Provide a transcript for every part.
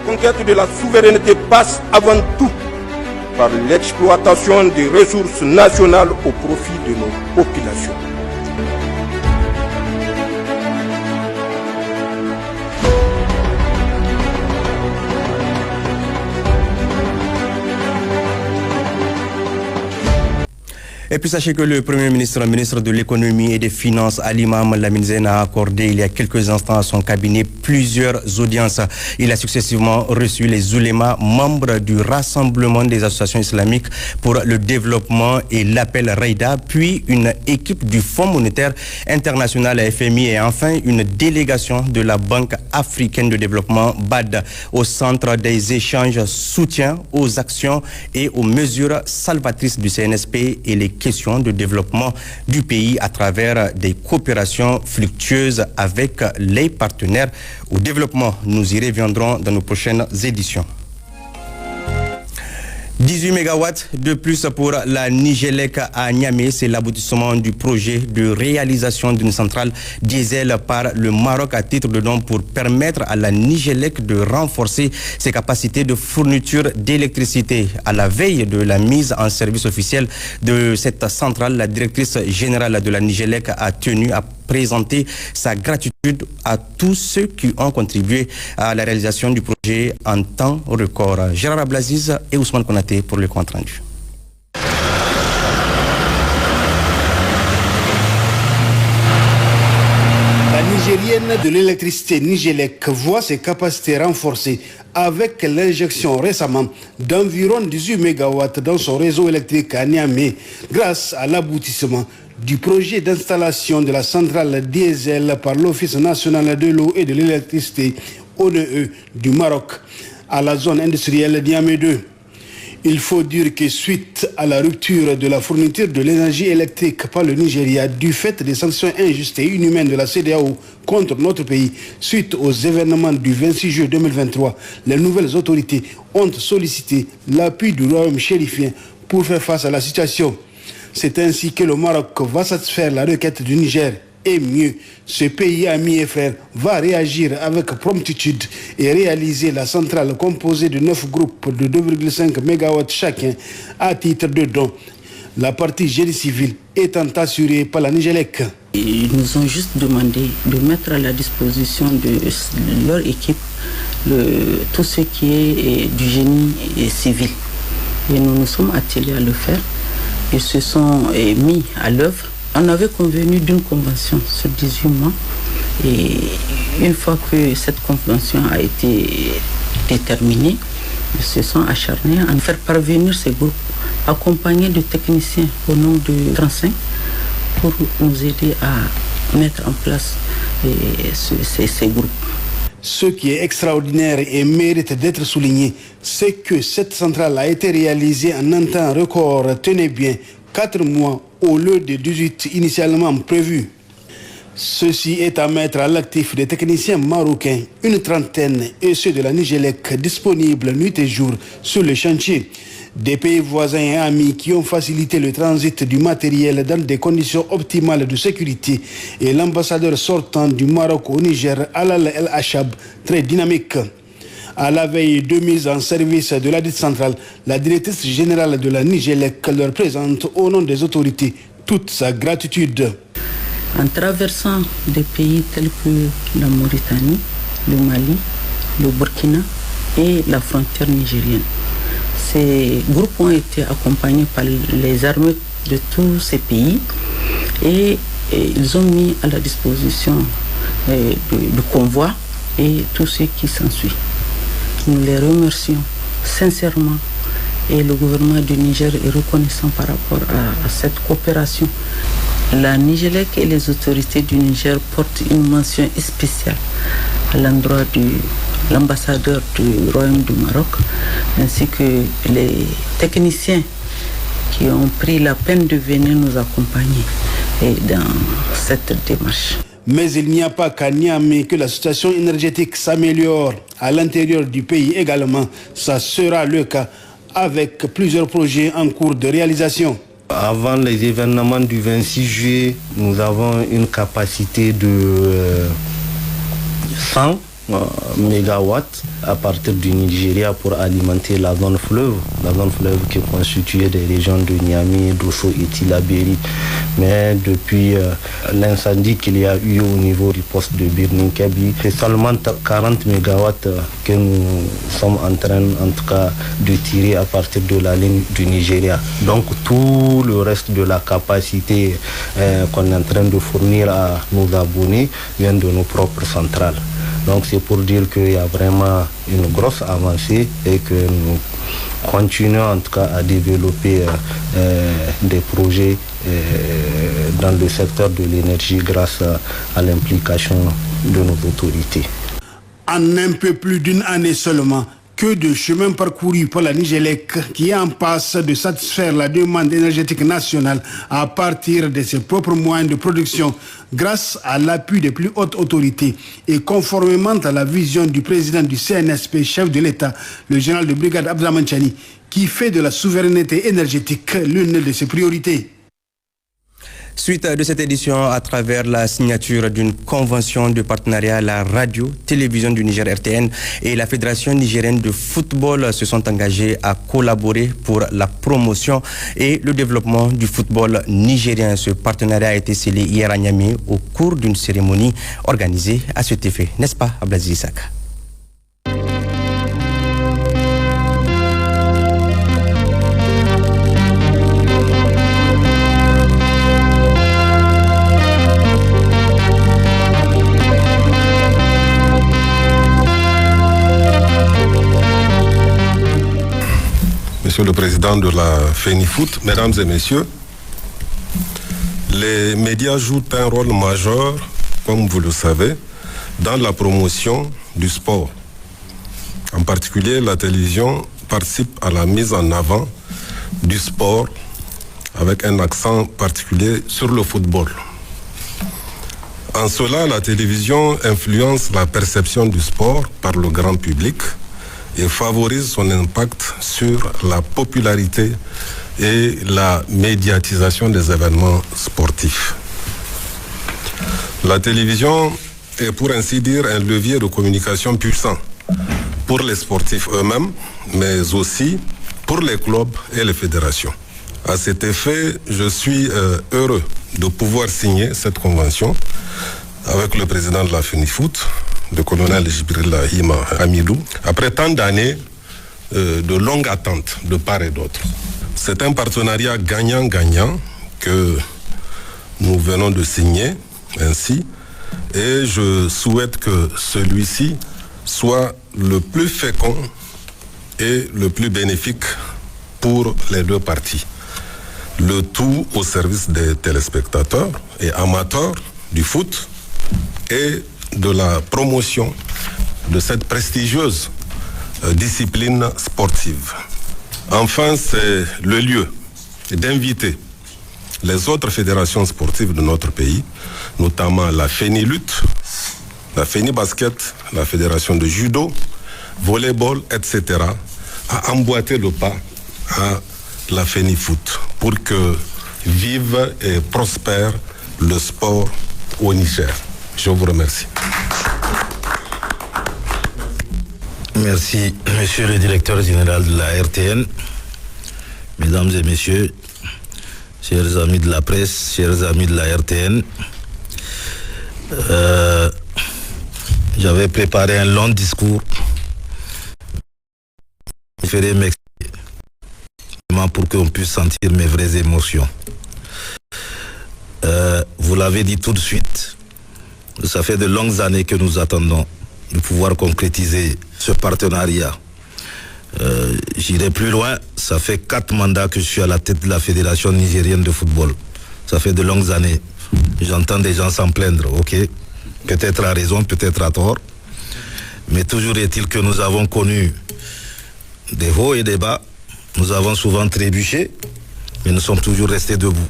conquête de la souveraineté passe avant tout par l'exploitation des ressources nationales au profit de nos populations. Et puis sachez que le Premier ministre, ministre de l'économie et des finances, Ali Mohamed Lamine Zeine, a accordé il y a quelques instants à son cabinet plusieurs audiences. Il a successivement reçu les oulémas, membres du Rassemblement des associations islamiques pour le développement et l'appel Raïda, puis une équipe du Fonds monétaire international FMI et enfin une délégation de la Banque africaine de développement BAD au centre des échanges soutien aux actions et aux mesures salvatrices du CNSP et les questions de développement du pays à travers des coopérations fructueuses avec les partenaires au développement. Nous y reviendrons dans nos prochaines éditions. 18 mégawatts de plus pour la Nigélec à Niamey, c'est l'aboutissement du projet de réalisation d'une centrale diesel par le Maroc à titre de don pour permettre à la Nigélec de renforcer ses capacités de fourniture d'électricité. À la veille de la mise en service officielle de cette centrale, la directrice générale de la Nigélec a tenu à présenter sa gratitude à tous ceux qui ont contribué à la réalisation du projet en temps record. Gérard Ablaziz et Ousmane Konaté pour le compte rendu. La Nigérienne de l'électricité Nigélec voit ses capacités renforcées avec l'injection récemment d'environ 18 MW dans son réseau électrique à Niamey grâce à l'aboutissement du projet d'installation de la centrale diesel par l'Office national de l'eau et de l'électricité ONE du Maroc à la zone industrielle Niamey 2. Il faut dire que suite à la rupture de la fourniture de l'énergie électrique par le Nigeria du fait des sanctions injustes et inhumaines de la CEDEAO contre notre pays, suite aux événements du 26 juillet 2023, les nouvelles autorités ont sollicité l'appui du royaume chérifien pour faire face à la situation. C'est ainsi que le Maroc va satisfaire la requête du Niger. Et mieux, ce pays ami et frère va réagir avec promptitude et réaliser la centrale composée de 9 groupes de 2,5 MW chacun à titre de don. La partie génie civil étant assurée par la Nigélec. Ils nous ont juste demandé de mettre à la disposition de leur équipe tout ce qui est du génie civil. Et nous nous sommes attelés à le faire. Ils se sont mis à l'œuvre. On avait convenu d'une convention sur 18 mois et une fois que cette convention a été déterminée, ils se sont acharnés à nous faire parvenir ces groupes, accompagnés de techniciens au nom de 35 pour nous aider à mettre en place ces groupes. Ce qui est extraordinaire et mérite d'être souligné, c'est que cette centrale a été réalisée en un temps record, tenez bien, 4 mois au lieu de 18 initialement prévus. Ceci est à mettre à l'actif des techniciens marocains, une trentaine, et ceux de la Nigélec disponibles nuit et jour sur le chantier. Des pays voisins et amis qui ont facilité le transit du matériel dans des conditions optimales de sécurité et l'ambassadeur sortant du Maroc au Niger, Alal El Achab, très dynamique. À la veille de mise en service de la dite centrale, la directrice générale de la Nigélec leur présente au nom des autorités toute sa gratitude. En traversant des pays tels que la Mauritanie, le Mali, le Burkina et la frontière nigérienne, ces groupes ont été accompagnés par les armées de tous ces pays et ils ont mis à la disposition du convoi et tout ce qui s'ensuit. Nous les remercions sincèrement et le gouvernement du Niger est reconnaissant par rapport à cette coopération. La Nigélec et les autorités du Niger portent une mention spéciale à l'endroit de l'ambassadeur du Royaume du Maroc ainsi que les techniciens qui ont pris la peine de venir nous accompagner dans cette démarche. Mais il n'y a pas qu'à Niamey que la situation énergétique s'améliore. À l'intérieur du pays également, ça sera le cas avec plusieurs projets en cours de réalisation. Avant les événements du 26 juillet, nous avons une capacité de 100 mégawatts à partir du Nigeria pour alimenter la zone fleuve qui est constituée des régions de Niamey, Dosso et Tillabéri. Mais depuis l'incendie qu'il y a eu au niveau du poste de Birnin Kebbi, c'est seulement 40 mégawatts que nous sommes en train, en tout cas, de tirer à partir de la ligne du Nigeria. Donc tout le reste de la capacité qu'on est en train de fournir à nos abonnés vient de nos propres centrales. Donc c'est pour dire qu'il y a vraiment une grosse avancée et que nous continuons en tout cas à développer des projets dans le secteur de l'énergie grâce à l'implication de nos autorités. En un peu plus d'une année seulement, que de chemin parcouru par la Nigélec qui est en passe de satisfaire la demande énergétique nationale à partir de ses propres moyens de production grâce à l'appui des plus hautes autorités et conformément à la vision du président du CNSP, chef de l'État, le général de brigade Abdraman Chani, qui fait de la souveraineté énergétique l'une de ses priorités. Suite de cette édition, à travers la signature d'une convention de partenariat, la radio-télévision du Niger RTN et la Fédération nigérienne de football se sont engagés à collaborer pour la promotion et le développement du football nigérien. Ce partenariat a été scellé hier à Niamey au cours d'une cérémonie organisée à cet effet. N'est-ce pas, Ablazi Issaka? Monsieur le Président de la FENIFOOT, Mesdames et Messieurs, les médias jouent un rôle majeur, comme vous le savez, dans la promotion du sport. En particulier, la télévision participe à la mise en avant du sport avec un accent particulier sur le football. En cela, la télévision influence la perception du sport par le grand public et favorise son impact sur la popularité et la médiatisation des événements sportifs. La télévision est pour ainsi dire un levier de communication puissant pour les sportifs eux-mêmes, mais aussi pour les clubs et les fédérations. À cet effet, je suis heureux de pouvoir signer cette convention avec le président de la FENIFOOT, le colonel Jibril Hima Hamidou, après tant d'années de longue attente de part et d'autre. C'est un partenariat gagnant-gagnant que nous venons de signer ainsi, et je souhaite que celui-ci soit le plus fécond et le plus bénéfique pour les deux parties. Le tout au service des téléspectateurs et amateurs du foot et de la promotion de cette prestigieuse discipline sportive. Enfin, c'est le lieu d'inviter les autres fédérations sportives de notre pays, notamment la FENILUT, la FENIBasket, la fédération de judo, volleyball, etc., à emboîter le pas à la FENIFOOT pour que vive et prospère le sport au Niger. Je vous remercie. Merci, monsieur le directeur général de la RTN, mesdames et messieurs, chers amis de la presse, chers amis de la RTN. J'avais préparé un long discours. Je ferai m'expliquer pour qu'on puisse sentir mes vraies émotions. Vous l'avez dit tout de suite, ça fait de longues années que nous attendons de pouvoir concrétiser ce partenariat. J'irai plus loin, ça fait 4 mandats que je suis à la tête de la Fédération nigérienne de football. Ça fait de longues années. J'entends des gens s'en plaindre, ok? Peut-être à raison, peut-être à tort. Mais toujours est-il que nous avons connu des hauts et des bas. Nous avons souvent trébuché, mais nous sommes toujours restés debout.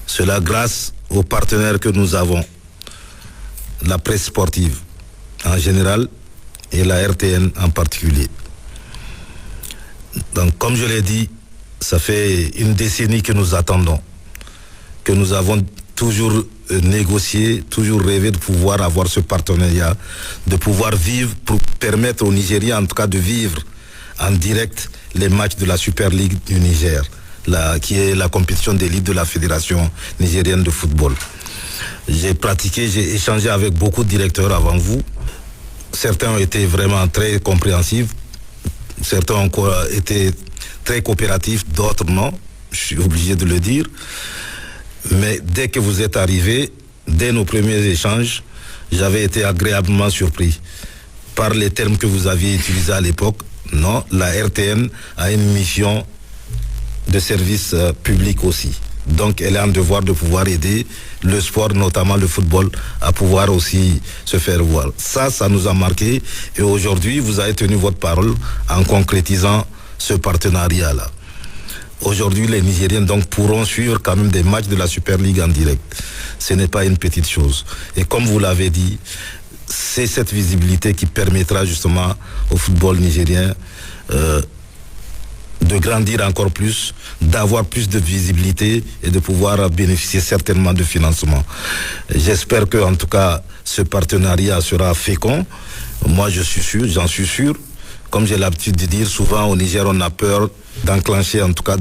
Cela grâce aux partenaires que nous avons, la presse sportive en général et la RTN en particulier. Donc, comme je l'ai dit, ça fait une décennie que nous attendons, que nous avons toujours négocier, toujours rêvé de pouvoir avoir ce partenariat, de pouvoir vivre, pour permettre aux Nigériens en tout cas de vivre en direct les matchs de la Super League du Niger, qui est la compétition d'élite de la Fédération nigérienne de football. J'ai échangé avec beaucoup de directeurs avant vous. Certains ont été vraiment très compréhensifs, certains ont été très coopératifs, d'autres non, je suis obligé de le dire. Mais dès que vous êtes arrivé, dès nos premiers échanges, j'avais été agréablement surpris par les termes que vous aviez utilisés à l'époque. Non, la RTN a une mission de service public aussi. Donc elle a un devoir de pouvoir aider le sport, notamment le football, à pouvoir aussi se faire voir. Ça nous a marqué et aujourd'hui vous avez tenu votre parole en concrétisant ce partenariat-là. Aujourd'hui, les Nigériens donc pourront suivre quand même des matchs de la Super League en direct. Ce n'est pas une petite chose. Et comme vous l'avez dit, c'est cette visibilité qui permettra justement au football nigérien de grandir encore plus, d'avoir plus de visibilité et de pouvoir bénéficier certainement de financement. J'espère que en tout cas ce partenariat sera fécond. Moi je suis sûr, j'en suis sûr. Comme j'ai l'habitude de dire, souvent au Niger on a peur d'enclencher en tout cas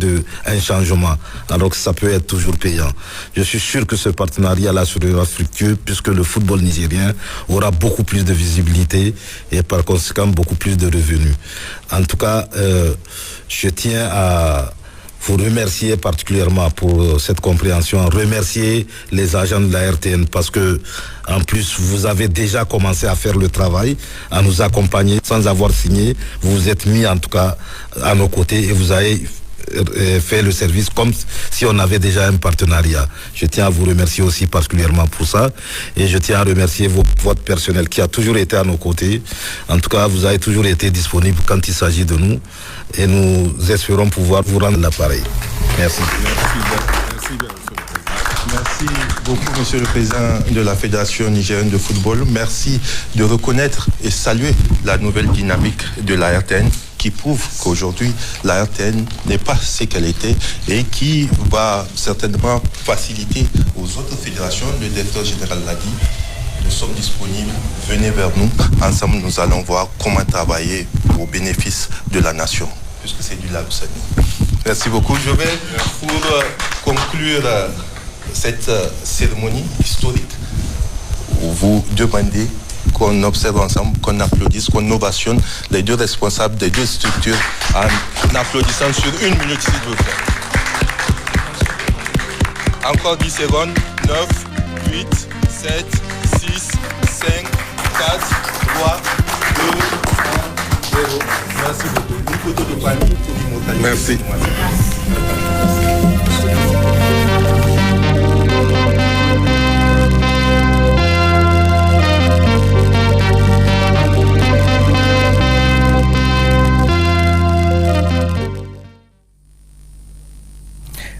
un changement, alors que ça peut être toujours payant. Je suis sûr que ce partenariat-là sera fructueux puisque le football nigérien aura beaucoup plus de visibilité et par conséquent beaucoup plus de revenus. En tout cas, je tiens à vous remercier particulièrement pour cette compréhension, remercier les agents de la RTN parce que en plus vous avez déjà commencé à faire le travail, à nous accompagner sans avoir signé. Vous vous êtes mis en tout cas à nos côtés et vous avez fait le service comme si on avait déjà un partenariat. Je tiens à vous remercier aussi particulièrement pour ça et je tiens à remercier votre personnel qui a toujours été à nos côtés. En tout cas, vous avez toujours été disponible quand il s'agit de nous et nous espérons pouvoir vous rendre l'appareil. Merci. Merci beaucoup, Monsieur le Président de la Fédération nigérienne de football. Merci de reconnaître et saluer la nouvelle dynamique de la RTN qui prouve qu'aujourd'hui, la RTN n'est pas ce qu'elle était et qui va certainement faciliter aux autres fédérations. Le directeur général l'a dit, nous sommes disponibles, venez vers nous. Ensemble, nous allons voir comment travailler au bénéfice de la nation, puisque c'est du lab. Merci beaucoup. Je vais, pour conclure cette cérémonie historique, vous demander qu'on observe ensemble, qu'on applaudisse, qu'on ovationne les deux responsables des deux structures en applaudissant sur 1 minute, s'il vous plaît. Encore 10 secondes. 9, 8, 7, 6, 5, 4, 3, 2, 1, 0. Merci beaucoup. Une photo de famille pour l'immortalité. Merci.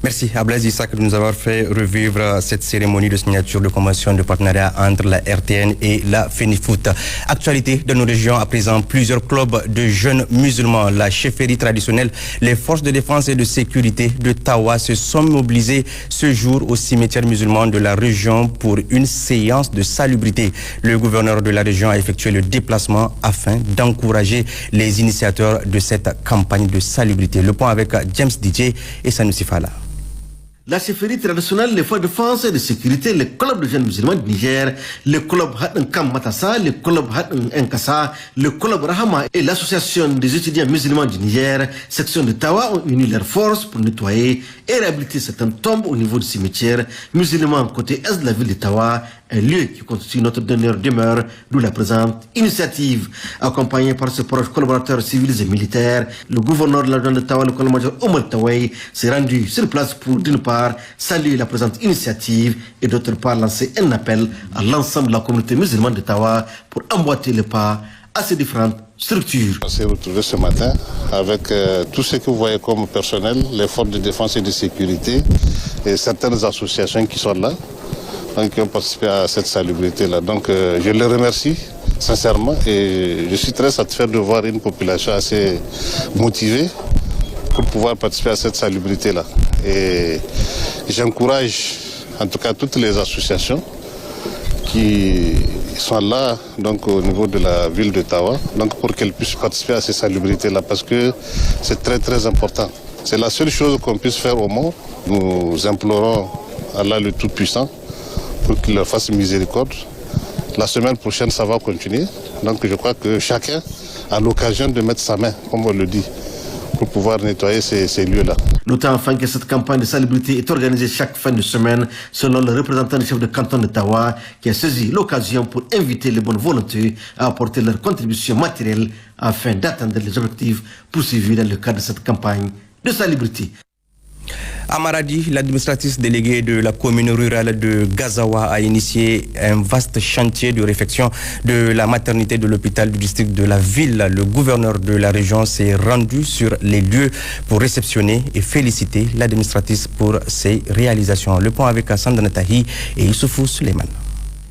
Merci à Blaise Issa de nous avoir fait revivre cette cérémonie de signature de convention de partenariat entre la RTN et la FENIFOOT. Actualité de nos régions à présent, plusieurs clubs de jeunes musulmans, la chefferie traditionnelle, les forces de défense et de sécurité de Tawa se sont mobilisés ce jour au cimetière musulman de la région pour une séance de salubrité. Le gouverneur de la région a effectué le déplacement afin d'encourager les initiateurs de cette campagne de salubrité. Le point avec James DJ et Sanoussi Fala. La chefferie traditionnelle, les forces de défense et de sécurité, les clubs de jeunes musulmans du Niger, le club Hadan Kam Matassa, le club Hadan Nkassa, le club Rahama et l'association des étudiants musulmans du Niger, section de Tawa, ont uni leurs forces pour nettoyer et réhabiliter certaines tombes au niveau du cimetière musulman côté est de la ville de Tawa, un lieu qui constitue notre dernière demeure, d'où la présente initiative. Accompagné par ses proches collaborateurs civils et militaires, le gouverneur de la région de Tawa, le colonel-major Omar Tawai, s'est rendu sur place pour, d'une part, saluer la présente initiative et d'autre part lancer un appel à l'ensemble de la communauté musulmane de Tawa pour emboîter le pas à ces différentes structures. On s'est retrouvé ce matin avec tout ce que vous voyez comme personnel, les forces de défense et de sécurité et certaines associations qui sont là, donc qui ont participé à cette salubrité-là. Donc je les remercie sincèrement et je suis très satisfait de voir une population assez motivée pour pouvoir participer à cette salubrité-là. Et j'encourage en tout cas toutes les associations qui sont là donc au niveau de la ville d'Ottawa, donc pour qu'elles puissent participer à ces salubrités-là, parce que c'est très très important. C'est la seule chose qu'on puisse faire au monde. Nous implorons Allah le Tout-Puissant pour qu'il leur fasse miséricorde. La semaine prochaine, ça va continuer. Donc je crois que chacun a l'occasion de mettre sa main, comme on le dit, pour pouvoir nettoyer ces lieux-là. Notant enfin que cette campagne de salubrité est organisée chaque fin de semaine, selon le représentant du chef de canton d'Ottawa, qui a saisi l'occasion pour inviter les bonnes volontés à apporter leur contribution matérielle afin d'atteindre les objectifs poursuivis dans le cadre de cette campagne de salubrité. À Maradi, l'administratrice déléguée de la commune rurale de Gazawa a initié un vaste chantier de réfection de la maternité de l'hôpital du district de la ville. Le gouverneur de la région s'est rendu sur les lieux pour réceptionner et féliciter l'administratrice pour ses réalisations. Le point avec Hassan Danatahi et Issoufou Suleiman.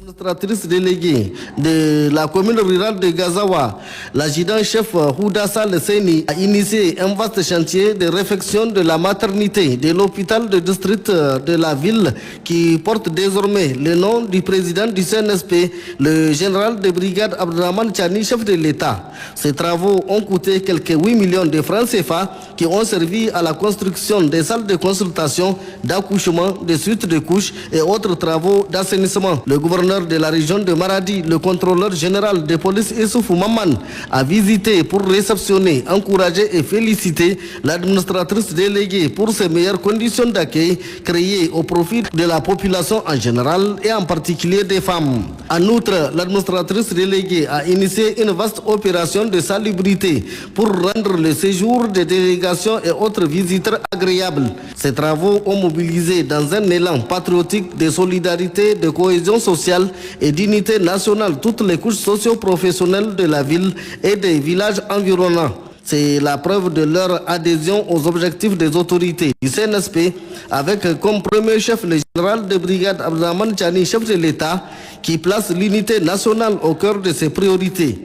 L'administratrice déléguée de la commune rurale de Gazawa, l'adjudant-chef Houda Sal Seni, a initié un vaste chantier de réfection de la maternité de l'hôpital de district de la ville qui porte désormais le nom du président du CNSP, le général de brigade Abdraman Chani, chef de l'État. Ces travaux ont coûté quelques 8 millions de francs CFA qui ont servi à la construction des salles de consultation, d'accouchement, de suite de couches et autres travaux d'assainissement. Le gouverneur de la région de Maradi, le contrôleur général de police Issoufou Maman, a visité pour réceptionner, encourager et féliciter l'administratrice déléguée pour ses meilleures conditions d'accueil créées au profit de la population en général et en particulier des femmes. En outre, l'administratrice déléguée a initié une vaste opération de salubrité pour rendre le séjour des délégations et autres visiteurs agréables. Ces travaux ont mobilisé dans un élan patriotique de solidarité, de cohésion sociale et d'unité nationale toutes les couches socio-professionnelles de la ville et des villages environnants. C'est la preuve de leur adhésion aux objectifs des autorités du CNSP, avec comme premier chef le général de brigade Abdraman Chani, chef de l'État, qui place l'unité nationale au cœur de ses priorités.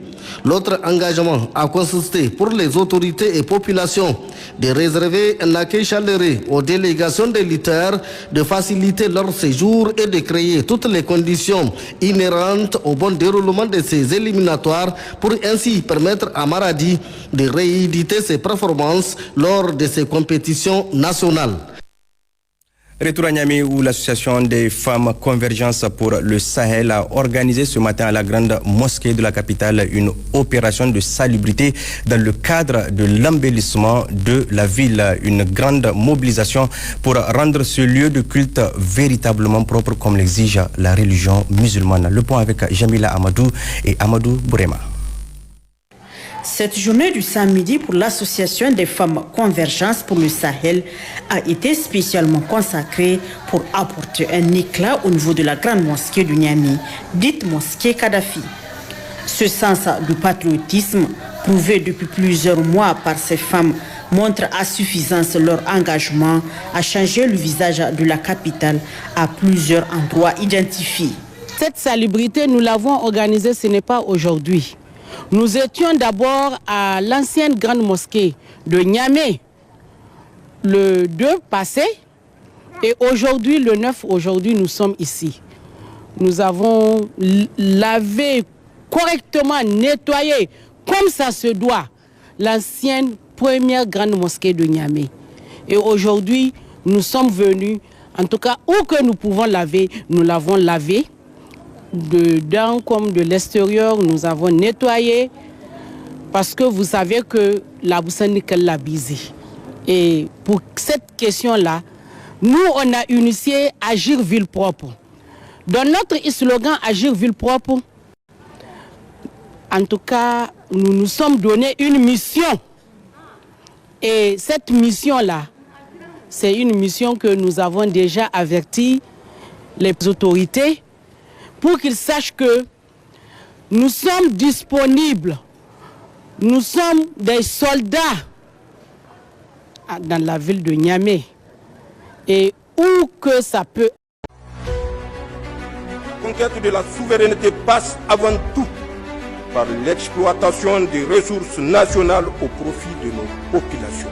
L'autre engagement a consisté pour les autorités et populations de réserver un accueil chaleureux aux délégations des lutteurs, de faciliter leur séjour et de créer toutes les conditions inhérentes au bon déroulement de ces éliminatoires pour ainsi permettre à Maradi de rééditer ses performances lors de ces compétitions nationales. Retour à Niamey où l'association des femmes Convergence pour le Sahel a organisé ce matin à la grande mosquée de la capitale une opération de salubrité dans le cadre de l'embellissement de la ville. Une grande mobilisation pour rendre ce lieu de culte véritablement propre comme l'exige la religion musulmane. Le point avec Jamila Amadou et Amadou Bourema. Cette journée du samedi pour l'association des femmes Convergence pour le Sahel a été spécialement consacrée pour apporter un éclat au niveau de la grande mosquée du Niamey, dite mosquée Kadhafi. Ce sens du patriotisme, prouvé depuis plusieurs mois par ces femmes, montre à suffisance leur engagement à changer le visage de la capitale à plusieurs endroits identifiés. Cette salubrité, nous l'avons organisée, ce n'est pas aujourd'hui. Nous étions d'abord à l'ancienne grande mosquée de Niamey le 2 passé et aujourd'hui, le 9, aujourd'hui, nous sommes ici. Nous avons lavé correctement, nettoyé, comme ça se doit, l'ancienne première grande mosquée de Niamey. Et aujourd'hui, nous sommes venus, en tout cas, où que nous pouvons laver, nous l'avons lavé. Dedans comme de l'extérieur, nous avons nettoyé parce que vous savez que la Boussanik l'a bisé. Et pour cette question-là, nous, on a initié Agir Ville Propre. Dans notre slogan Agir Ville Propre, en tout cas, nous nous sommes donné une mission. Et cette mission-là, c'est une mission que nous avons déjà averti les autorités pour qu'ils sachent que nous sommes disponibles, nous sommes des soldats dans la ville de Niamey et où que ça peut. La conquête de la souveraineté passe avant tout par l'exploitation des ressources nationales au profit de nos populations.